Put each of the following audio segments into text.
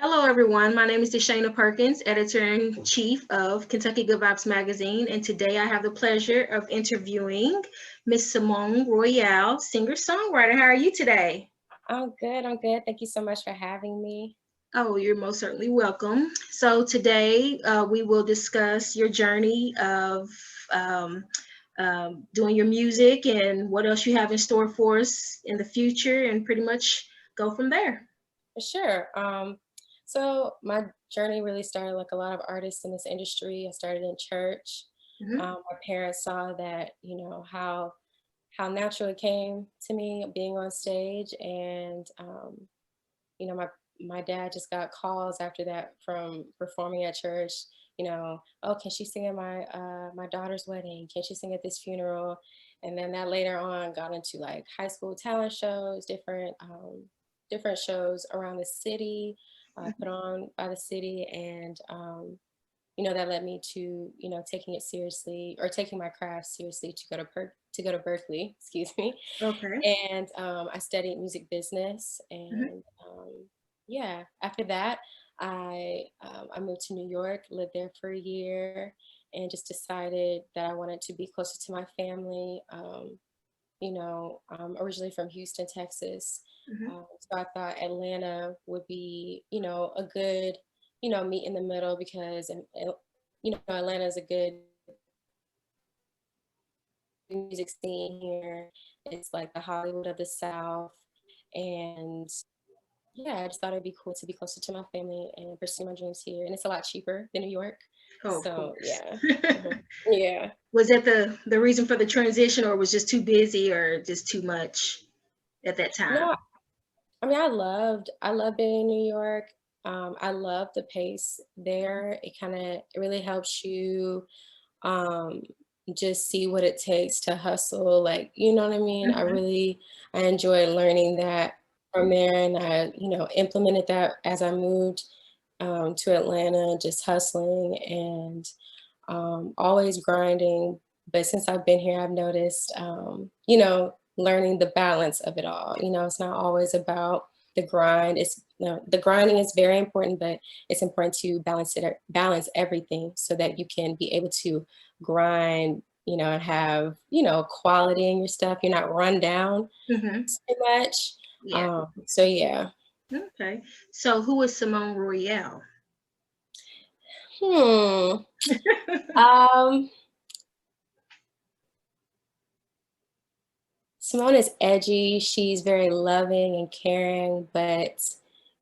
Hello, everyone. My name is DISHAYNA Perkins, editor-in-chief of Kentucky Good Vibes Magazine, and today I have the pleasure of interviewing Miss Symone Royale, singer-songwriter. How are you today? I'm good. I'm good. Thank you so much for having me. Oh, you're most certainly welcome. So today we will discuss your journey of um, doing your music and what else you have in store for us in the future, and pretty much go from there. For sure. So my journey really started like a lot of artists in this industry. I started in church. Mhm. My parents saw that, how natural it came to me being on stage, and my dad just got calls after that from performing at church. Oh, can she sing at my daughter's wedding? Can she sing at this funeral? And then that later on got into like high school talent shows, different shows around the city, put on by the city, and that led me to taking it seriously, or taking my craft seriously, to go to Berkeley, excuse me. Okay. And I studied music business, Mhm. and yeah, after that, I moved to New York, lived there for a year, and just decided that I wanted to be closer to my family. I'm originally from Houston, Texas, Mhm. so I thought Atlanta would be, a good, meet in the middle, because Atlanta is a good music scene here. It's like the Hollywood of the South, and yeah, I just thought it'd be cool to be closer to my family and pursue my dreams here. And it's a lot cheaper than New York. Oh, of So course. yeah. Mhm. Yeah. Was that the reason for the transition, or was just too busy, or just too much at that No, time? I mean I loved being in New York. I love the pace there. It really helps you um just see what it takes to hustle. Like, you know what I mean? Mhm. I enjoy learning that from there, and I, implemented that as I moved to Atlanta, just hustling and always grinding. But since I've been here, I've noticed, learning the balance of it all. It's not always about the grind. The grinding is very important, but it's important to balance everything, so that you can be able to grind, and have, quality in your stuff. You're not run down Mhm. too much. Yeah. So yeah. Okay. So who is Symone Royale? Hmm. Um, Simone is edgy. She's very loving and caring, but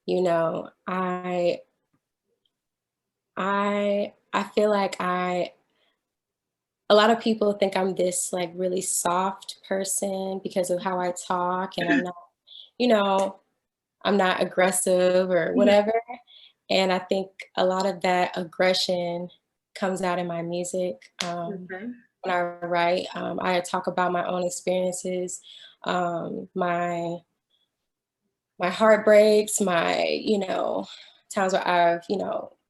you know, I feel like a lot of people think I'm this like really soft person because of how I talk, and you know, I'm not aggressive or Mhm. whatever. And I think a lot of that aggression comes out in my music. Okay. When I write, I talk about my own experiences, my heartbreaks, times where I've,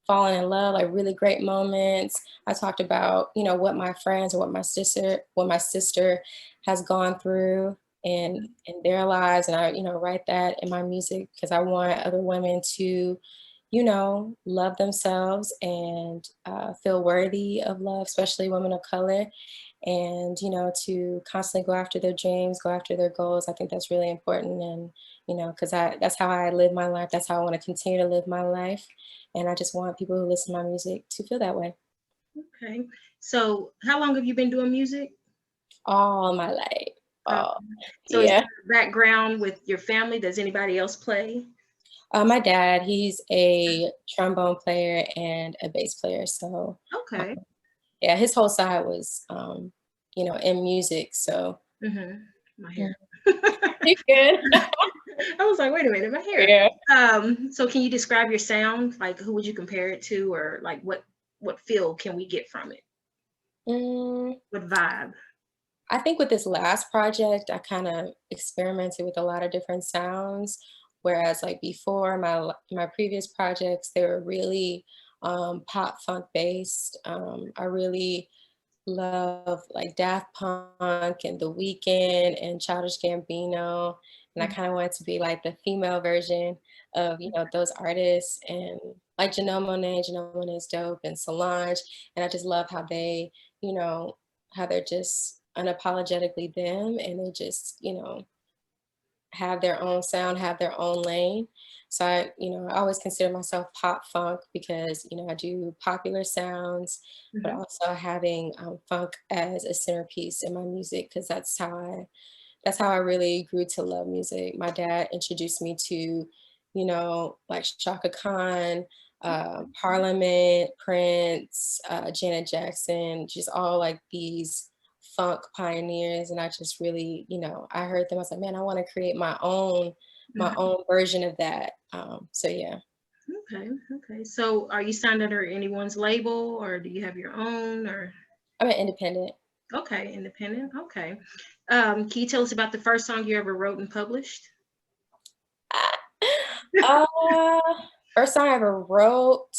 fallen in love, like really great moments. I talked about, what my friends or what my sister has gone through in their lives. And I, write that in my music because I want other women to, love themselves and feel worthy of love, especially women of color, and to constantly go after their dreams, go after their goals. I think that's really important. And because that's how I live my life. That's how I want to continue to live my life, and I just want people who listen to my music to feel that way Okay. So how long have you been doing music? all my life. Okay. Oh So is yeah. your background with your family? Does anybody else play? My dad, he's a trombone player and a bass player. So Okay. yeah, his whole side was in music. So My yeah. hair. You good. I was like, wait a minute, my hair. Yeah. So can you describe your sound? Like, who would you compare it to, or like what feel can we get from it? Mm, What vibe? I think with this last project, I kind of experimented with a lot of different sounds, whereas like before my previous projects, they were really pop funk based. I really love like Daft Punk and The Weeknd and Childish Gambino, And I kind of wanted to be like the female version of, those artists, and like Janelle Monáe is dope, and Solange. And I just love how they, you know, how they're just unapologetically them, and they just, have their own sound, have their own lane. So I always consider myself pop funk because, I do popular sounds, but Mhm. also having funk as a centerpiece in my music, because that's how I really grew to love music. My dad introduced me to, like Shaka Khan, Parliament, Prince, Janet Jackson, just all like these funk pioneers. And I just really, I heard them. I was like, man, I want to create my Mhm. own version of that. So yeah, Okay. Okay. So are you signed under anyone's label, or do you have your own, or? I'm an independent. Okay, independent. Okay. Can you tell us about the first song you ever wrote and published? uh, First song I ever wrote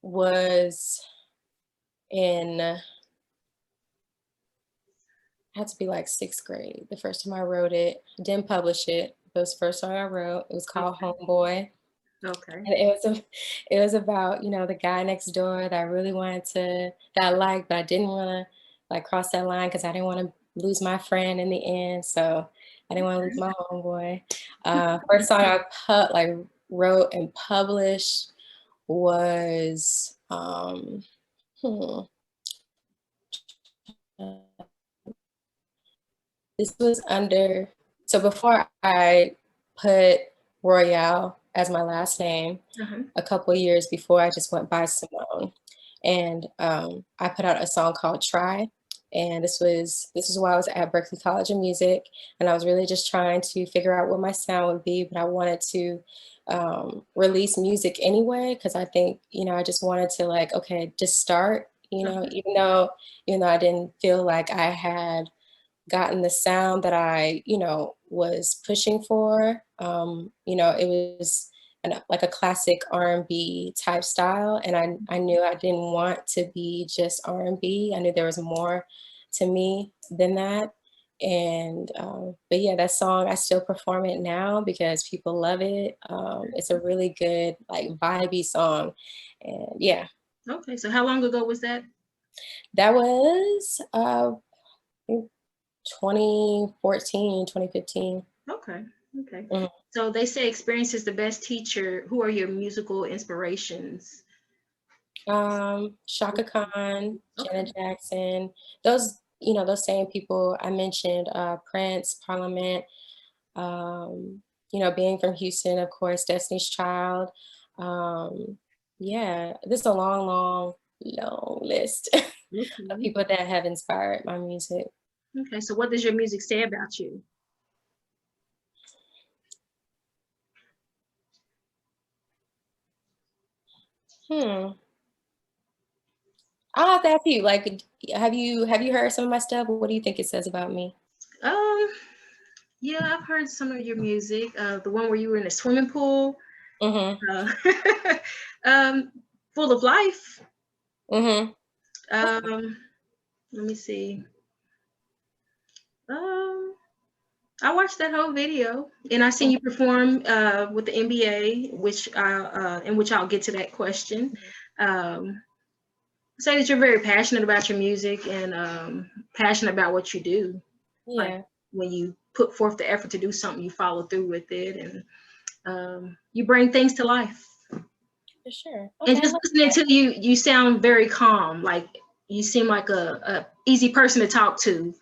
was in had to be like 6th grade. The first time I wrote it, didn't publish it. It was the first song I wrote. It was called Okay. Homeboy. Okay. And it was about, the guy next door that I really that I liked, but I didn't want to like cross that line because I didn't want to lose my friend in the end. So I didn't want to lose my homeboy. First song I like wrote and published was, hmm, this was so before I put Royale as my last name, Uh-huh. a couple years before, I just went by Symone. And I put out a song called Try. And this is while I was at Berklee College of Music, and I was really just trying to figure out what my sound would be, but I wanted to release music anyway, because I think, I just wanted to like, okay, just start, Uh-huh. even though I didn't feel like I had gotten the sound that I, was pushing for. It was like a classic R&B type style, and I knew I didn't want to be just R&B. I knew there was more to me than that. And but yeah, that song, I still perform it now because people love it. It's a really good like vibey song, and yeah, Okay. So how long ago was that? that was 2014, 2015. Okay. Okay. Mhm. So they say experience is the best teacher. Who are your musical inspirations? Shaka Khan, Okay. Janet Jackson, those same people I mentioned, Prince, Parliament, being from Houston, of course, Destiny's Child. Um, yeah, this is a long, long, long list of Okay. people that have inspired my music. Okay. So what does your music say about you? Hmm. I'll have to ask you, like, have you heard some of my stuff? What do you think it says about me? Um, yeah, I've heard some of your music. The one where you were in a swimming pool. Mm-hmm. Uh, um, full of life. Mm-hmm. Um, let me see. Um, I watched that whole video, and I seen you perform with the NBA, in which I'll get to that question. Um, say that you're very passionate about your music and passionate about what you do. Like Yeah, when you put forth the effort to do something, you follow through with it, and you bring things to life. for sure. And Okay, I just love listening that. to you, you sound very calm. Like you seem like a easy person to talk to.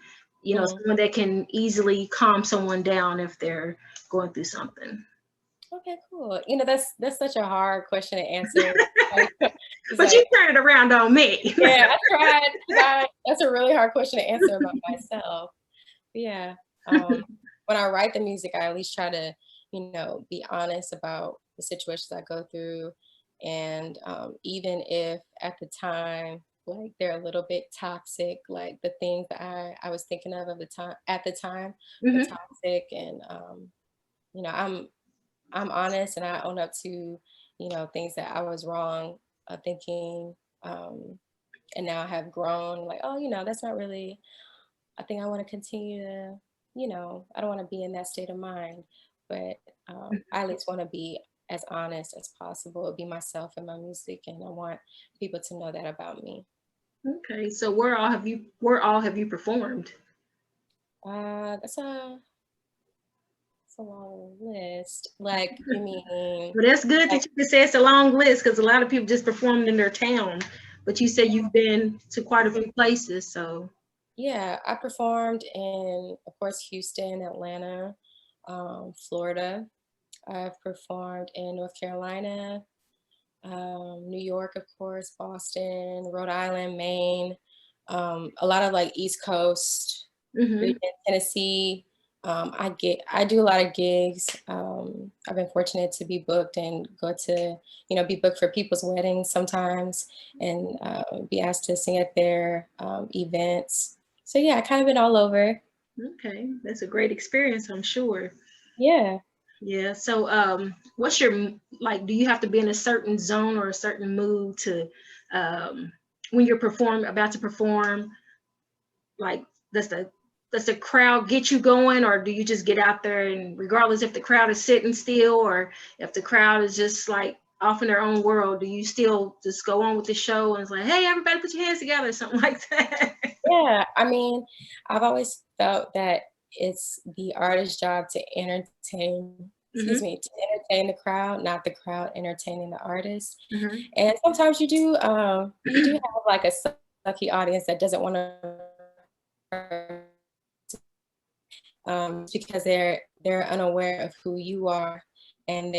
You know, Mhm. someone that can easily calm someone down if they're going through something. Okay, cool. That's such a hard question to answer. Like, it's But you like, turn it around on me. yeah, I tried. 'Cause that's a really hard question to answer about myself. Yeah. When I write the music, I at least try to, be honest about the situations I go through. And even if at the time, like they're a little bit toxic, like the things that I was thinking of the time at the time were Mhm. toxic. And you know, I'm I'm honest, and I own up to, things that I was wrong thinking. Um, and now I have grown like, oh, that's not really, I think I want to continue to you know, I don't want to be in that state of mind, but I at least want to be as honest as possible, be myself in my music, and I want people to know that about me. Okay, so where all have you performed? That's a long list. Like, you mean, Well, that's good like, that you can say it's a long list because a lot of people just performed in their town, but you said you've been to quite a few places, so. yeah, I performed in, of course, Houston, Atlanta, Florida. I've performed in North Carolina, New York, of course, Boston, Rhode Island, Maine, a lot of like East Coast, Hmm. region, Tennessee. I do a lot of gigs. I've been fortunate to be booked and go to, you know, be booked for people's weddings sometimes, and be asked to sing at their events. So yeah, I kind of been all over. Okay, that's a great experience, I'm sure. Yeah. Yeah. So, what's your like? Do you have to be in a certain zone or a certain mood to, um, when you're about to perform? Like, does the crowd get you going, or do you just get out there and regardless if the crowd is sitting still or if the crowd is just like off in their own world, do you still just go on with the show and it's like, hey, everybody, put your hands together, or something like that? Yeah, I mean, I've always felt that it's the artist's job to entertain, excuse Hmm. me, to entertain the crowd, not the crowd entertaining the artist. Hmm. And sometimes you do have like a sucky audience that doesn't want to, because they're unaware of who you are, and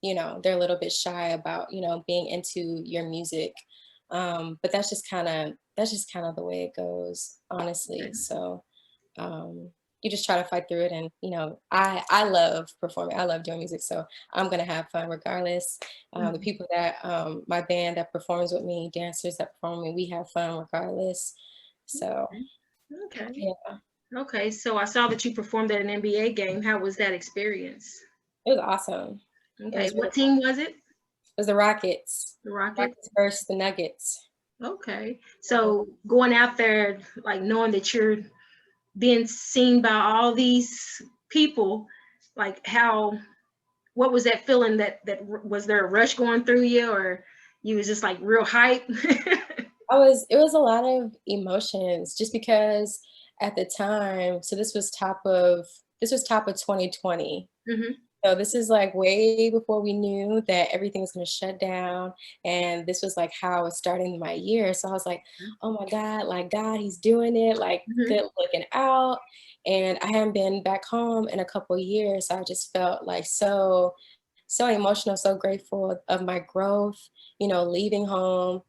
you know, they're a little bit shy about, you know, being into your music. But that's just kind of the way it goes, honestly. So you just try to fight through it, and you know, I love performing, I love doing music, so I'm gonna have fun regardless. The people that my band that performs with me, dancers that perform with me, we have fun regardless. So Okay. yeah, Okay. So I saw that you performed at an NBA game. How was that experience? it was awesome. It Okay. was really What team was it? It was the Rockets. The Rockets? Rockets versus the Nuggets. Okay. Mhm. So going out there, like knowing that you're being seen by all these people, like what was that feeling, was there a rush going through you, or you was just like real hype? It was a lot of emotions just because at the time, so this was top of 2020. Hmm. So this is like way before we knew that everything was going to shut down, and this was like how I was starting my year. So I was like, "Oh my God, like God, he's doing it, like Hmm. good looking out." And I hadn't been back home in a couple of years, so I just felt like so emotional, so grateful of my growth, you know, leaving home,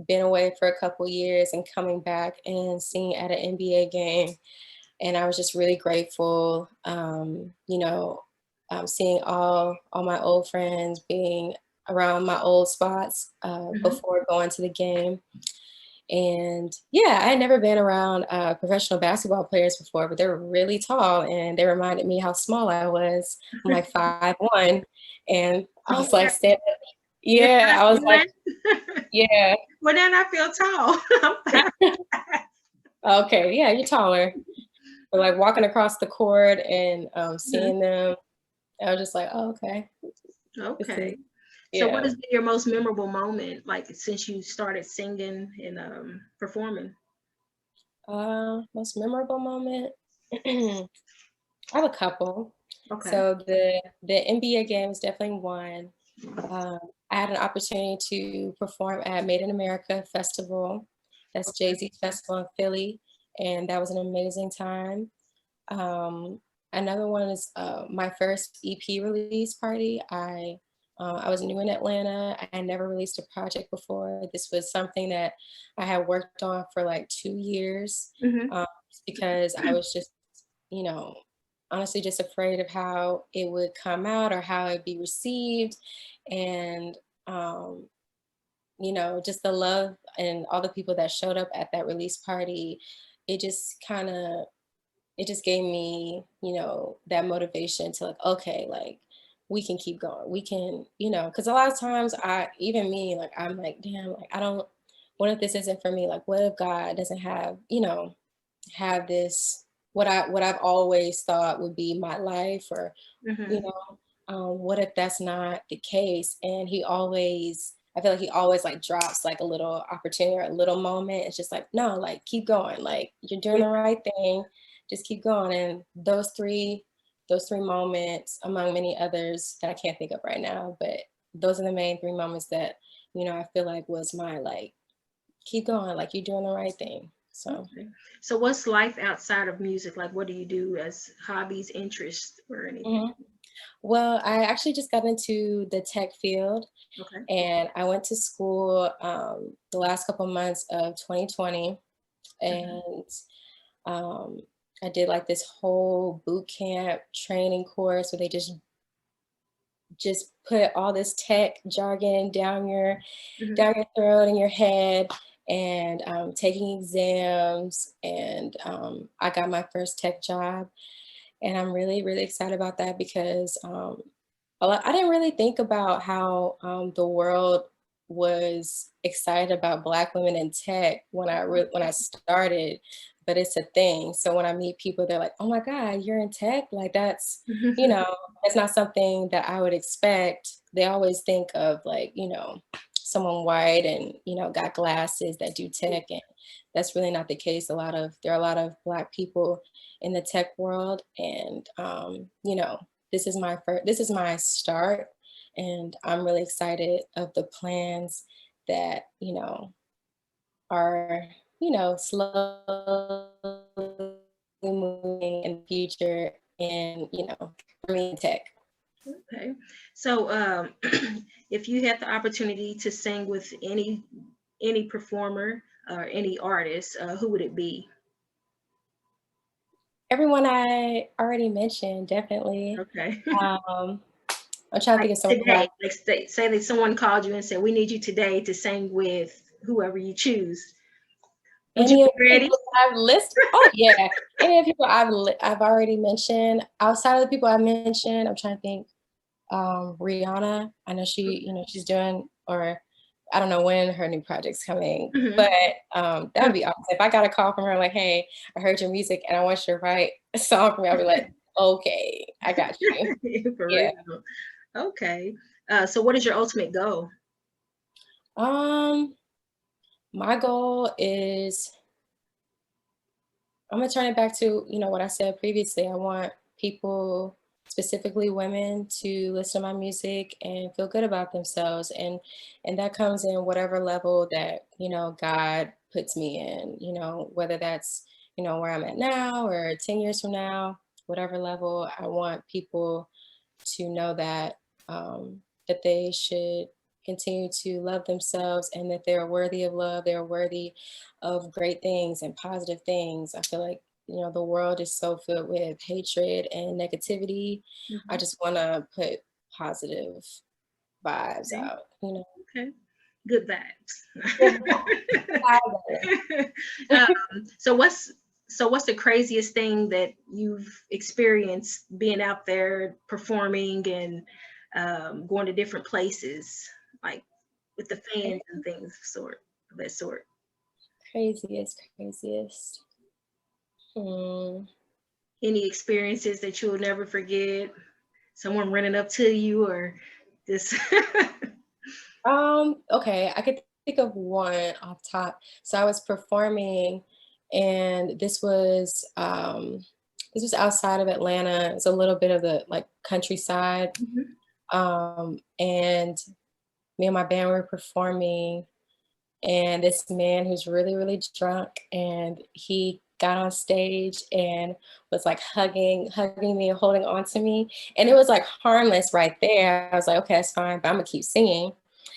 been away for a couple years and coming back and seeing at an NBA game. And I was just really grateful, you know, seeing all my old friends, being around my old spots Hmm. before going to the game. And yeah, I had never been around professional basketball players before, but they were really tall and they reminded me how small I was. I'm like 5'1", and I Oh, was like, you're yeah, I was like, 5'1"? yeah, Well, then I feel tall. I'm 5'5". okay, yeah, you're taller. But like walking across the court and Mhm. seeing them, I was just like, oh, okay, this is, Okay. So what yeah. has been your most memorable moment, like since you started singing and performing? Most memorable moment. I have a couple. Okay. So the NBA game is definitely one. Um, I had an opportunity to perform at Made in America Festival. That's Okay. Jay-Z's festival in Philly, and that was an amazing time. Um, Another one is my first EP release party. I was new in Atlanta. I had never released a project before. This was something that I had worked on for like 2 years, Hmm. because I was just, you know, honestly just afraid of how it would come out or how it'd be received. And, um, you know, just the love and all the people that showed up at that release party, it just kind of it just gave me, you know, that motivation to like, okay, like we can keep going. We can, you know, because a lot of times even me, like I'm like, damn, like I don't, what if this isn't for me? Like, what if God doesn't have, you know, have this? what I've always thought would be my life, or you Mm-hmm. know, what if that's not the case? And I feel like he always like drops like a little opportunity or a little moment. It's just like, no, like keep going, like you're doing Yeah. the right thing, just keep going. And those three moments, among many others that I can't think of right now, but those are the main three moments that, I feel like was my like, keep going, like you're doing the right thing. So. Okay. So what's life outside of music? Like what do you do as hobbies, interests, or anything? Mhm. Well, I actually just got into the tech field, Okay. and I went to school the last couple months of 2020, Mm-hmm. and um, I did like this whole boot camp training course where they just put all this tech jargon Mm-hmm. down your throat and your head, and taking exams, and I got my first tech job, and I'm really really excited about that because I didn't really think about how the world was excited about Black women in tech when when I started, but it's a thing. So when I meet people, they're like, "Oh my God, you're in tech? Like you know, that's not something that I would expect." They always think of like, someone white and got glasses that do tech, and that's really not the case. There are a lot of Black people in the tech world, and this is my start, and I'm really excited of the plans that are slowly moving in the future, and for me in tech. Okay. So if you had the opportunity to sing with any performer or any artist, who would it be? Everyone I already mentioned, definitely. Okay. um I'm trying to Like think of someone who today, like say that someone called you and said, "We need you today to sing with whoever you choose." Would you any of be the ready? people that I've listed. Oh yeah, any of the people I've already mentioned. Outside of the people I mentioned, I'm trying to think. Rihanna, I know she's doing, or I don't know when her new project's coming, Mhm. but that would be awesome. If I got a call from her like, "Hey, I heard your music and I want you to write a song for me," I'll be like, "Okay, I got you." For Yeah. real. Okay. So what is your ultimate goal? Um, my goal is I'm gonna turn it back to, what I said previously. I want people, specifically women, to listen to my music and feel good about themselves. And that comes in whatever level that, God puts me in, whether that's, where I'm at now or 10 years from now, whatever level. I want people to know that they should continue to love themselves, and that they're worthy of love, they're worthy of great things and positive things. I feel like, the world is so filled with hatred and negativity. I Mhm. just want to put positive vibes Okay. out. Okay. Good vibes. Good vibes. um, so what's the craziest thing that you've experienced being out there performing and going to different places, like with the fans and things of that sort? Craziest. Hmm. Any experiences that you'll never forget? Someone running up to you or this? Okay, I could think of one off top. So I was performing, and this was outside of Atlanta. It's a little bit of the like countryside. Mhm. And me and my band were performing, and this man who's really, really drunk, and he got on stage and was like hugging me and holding on to me. And it was like harmless right there. I was like, okay, that's fine, but I'm gonna keep singing.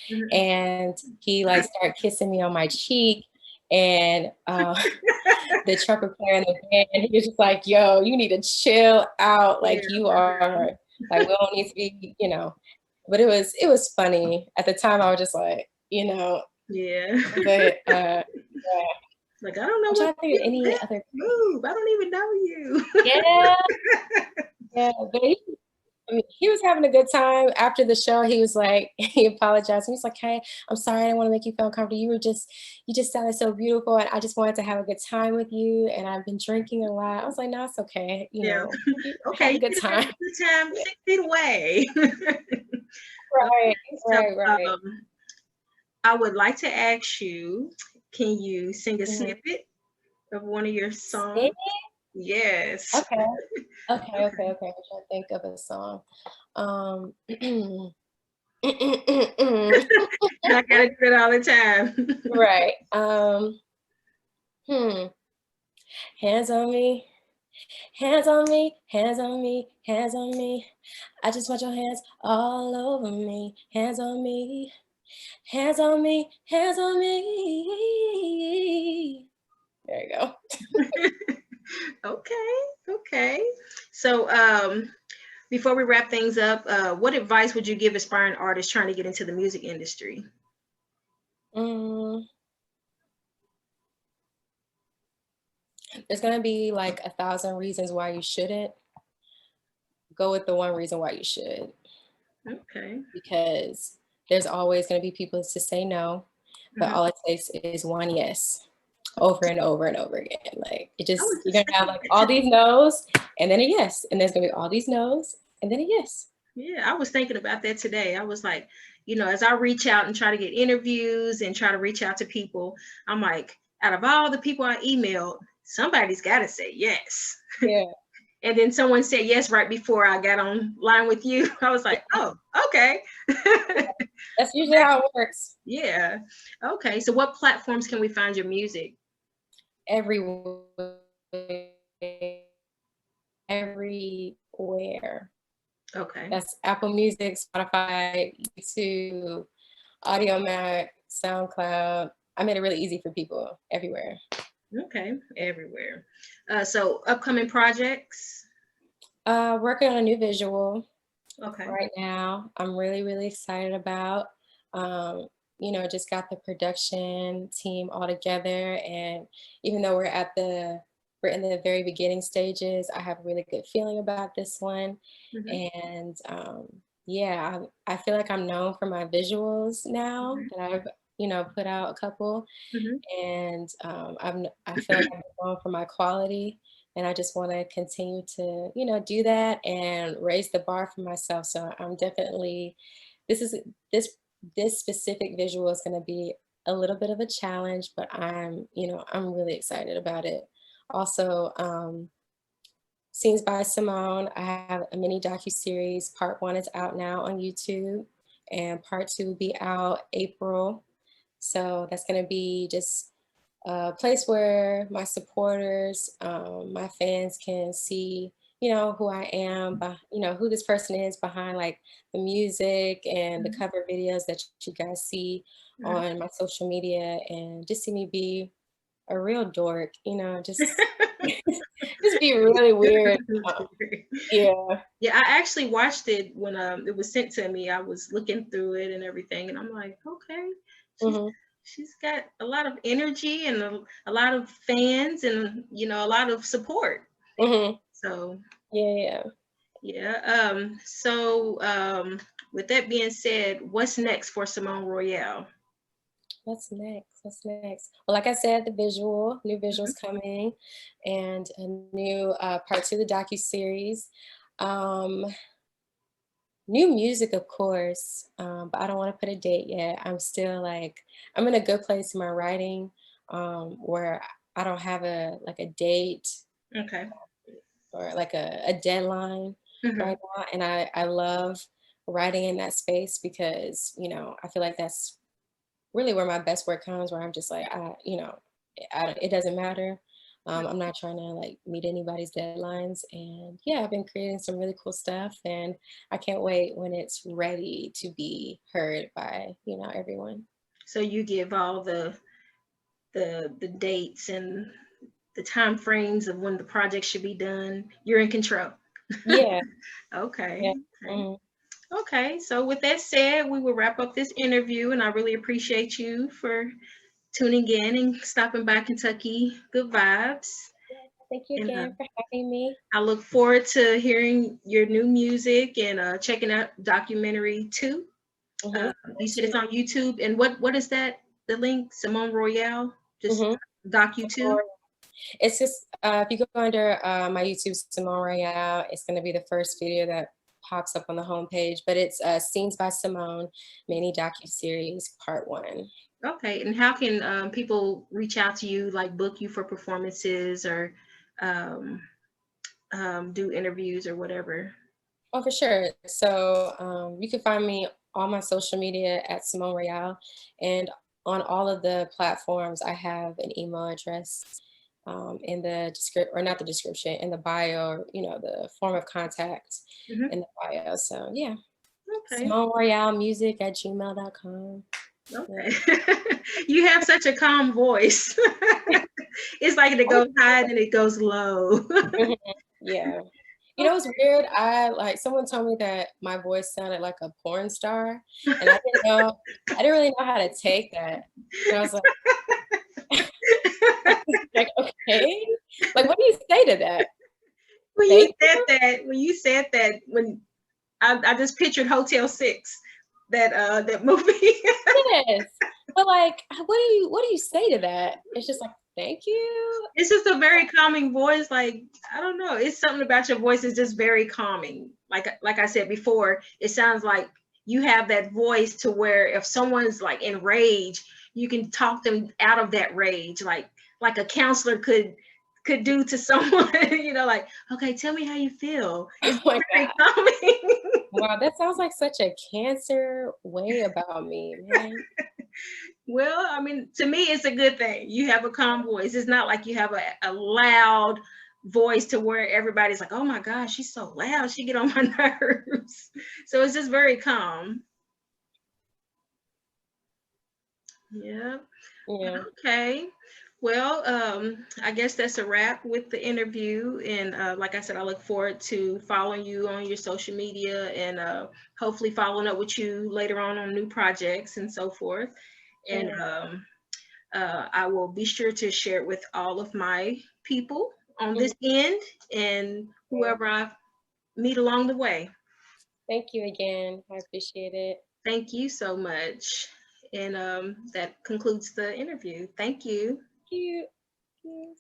Mhm. And he like started kissing me on my cheek, and the trumpet player in the band, he was just like, "Yo, you need to chill out, Yeah, like you for are, real. like we don't need to be." But it was funny at the time. I was just like, Yeah. but yeah. Like, I don't know I'm what trying to to think of do. any other. Move. I don't even know you. Yeah, yeah, but he was having a good time. After the show, he was like, he apologized. He was like, hey, I'm sorry, I didn't want to make you feel uncomfortable. You just sounded so beautiful, and I just wanted to have a good time with you, and I've been drinking a lot. I was like, no, it's okay. You Yeah. know, Okay, have a you good can have a time. good time 6 feet away. Right, So, right. I would like to ask you, can you sing a Mhm. snippet of one of your Sing? songs? Yes. Okay. Okay. I'm trying to think of a song. I gotta do it all the time. Right. Hmm. Hands on me, hands on me, hands on me, hands on me. I just want your hands all over me. Hands on me, hands on me, hands on me. There you go. Okay, okay. So, before we wrap things up, what advice would you give aspiring artists trying to get into the music industry? Mm, there's gonna be like 1,000 reasons why you shouldn't. Go with the one reason why you should, Okay. because there's always gonna be people to say no, but Mhm. all it takes is one yes over and over and over again. Like it I just, was you're just gonna have thinking like that all today. these no's and then a yes, and there's gonna be all these no's and then a yes. Yeah, I was thinking about that today. I was like, as I reach out and try to get interviews and try to reach out to people, I'm like, out of all the people I emailed, somebody's got to say yes. Yeah. And then someone said yes right before I got online with you. I was like, oh, okay. That's usually how it works. Yeah. Okay. So, what platforms can we find your music? Everywhere. Everywhere. Okay. That's Apple Music, Spotify, YouTube, Audio Mac, SoundCloud. I made it really easy for people everywhere. Okay. Everywhere. So, upcoming projects. Working on a new visual Okay. right now. I'm really, really excited about. Um, just got the production team all together, and even though we're in the very beginning stages, I have a really good feeling about this one. Hmm. And yeah, I feel like I'm known for my visuals now that I've put out a couple, Hmm. and I feel like I'm known for my quality, and I just want to continue to do that and raise the bar for myself. So I'm definitely this is this this specific visual is going to be a little bit of a challenge, but I'm really excited about it. Also, Scenes by Simone, I have a mini docu-series. Part 1 is out now on YouTube, and part 2 will be out April. So that's going to be just a place where my supporters, my fans can see, who I am, who this person is behind like the music and the Hmm. cover videos that you guys see on my social media, and just see me be a real dork, just just be really weird. Yeah. Yeah, I actually watched it when it was sent to me. I was looking through it and everything, and I'm like, okay, she's Hmm. she's got a lot of energy and a lot of fans and a lot of support. Hmm. So Yeah. yeah. With that being said, what's next for Symone Royale? What's next? What's next? Well, like I said, new visuals Mhm. coming, and a new part 2 of the docu-series. Um, New music, of course, but I don't want to put a date yet. I'm still like, I'm in a good place in my writing, where I don't have a date Okay. or like a deadline Hmm. right now. And I love writing in that space because, I feel like that's really where my best work comes, where I'm just like, it doesn't matter. I'm not trying to like meet anybody's deadlines. And yeah, I've been creating some really cool stuff, and I can't wait when it's ready to be heard by, everyone. So you give all the dates and the time frames of when the project should be done. You're in control. Yeah. Okay. Yeah. Okay. Mhm. Okay. So with that said, we will wrap up this interview, and I really appreciate you for tuning in and stopping by Kentucky. Good vibes. Thank you And again for having me. I look forward to hearing your new music and checking out documentary 2. Mm-hmm. You said it's on YouTube. And what is that? The link, Symone Royale, just Mm-hmm. docu 2. It's just if you go under my YouTube, Symone Royale, it's going to be the first video that pops up on the homepage. But it's Scenes by Symone mini docu series part 1. Okay. And how can people reach out to you, like book you for performances or um, do interviews or whatever? Oh, for sure. So you can find me on my social media at Symone Royale, and on all of the platforms, I have an email address in the description, or not the description, in the bio, or, the form of contact Mhm. in the bio. So yeah, Okay. Symone Royale music at gmail.com. Okay. You have such a calm voice. It's like it goes high and it goes low. Mhm. Yeah. It's weird. Someone told me that my voice sounded like a porn star, and I didn't really know how to take that. And I was like, okay, like, what do you say to that? When you Thank said you. that, when I just pictured Hotel 6, that movie. Yes, but like, what do you say to that? It's just like, thank you. It's just a very calming voice. Like, I don't know. It's something about your voice is just very calming. Like I said before, it sounds like you have that voice to where if someone's like in rage, you can talk them out of that rage, like a counselor could do to someone. Like, okay, tell me how you feel. Oh It's my very God. calming. Wow, that sounds like such a cancer way about me, man. Well, I mean, to me, it's a good thing. You have a calm voice. It's not like you have a loud voice to where everybody's like, oh my gosh, she's so loud. She get on my nerves. So it's just very calm. Yeah. Yeah. Okay. Well, I guess that's a wrap with the interview. And like I said, I look forward to following you on your social media and hopefully following up with you later on new projects and so forth. And Yeah. I will be sure to share it with all of my people on Mhm. this end and Yeah. whoever I meet along the way. Thank you again. I appreciate it. Thank you so much. And that concludes the interview. Thank you. Thank you. Yes.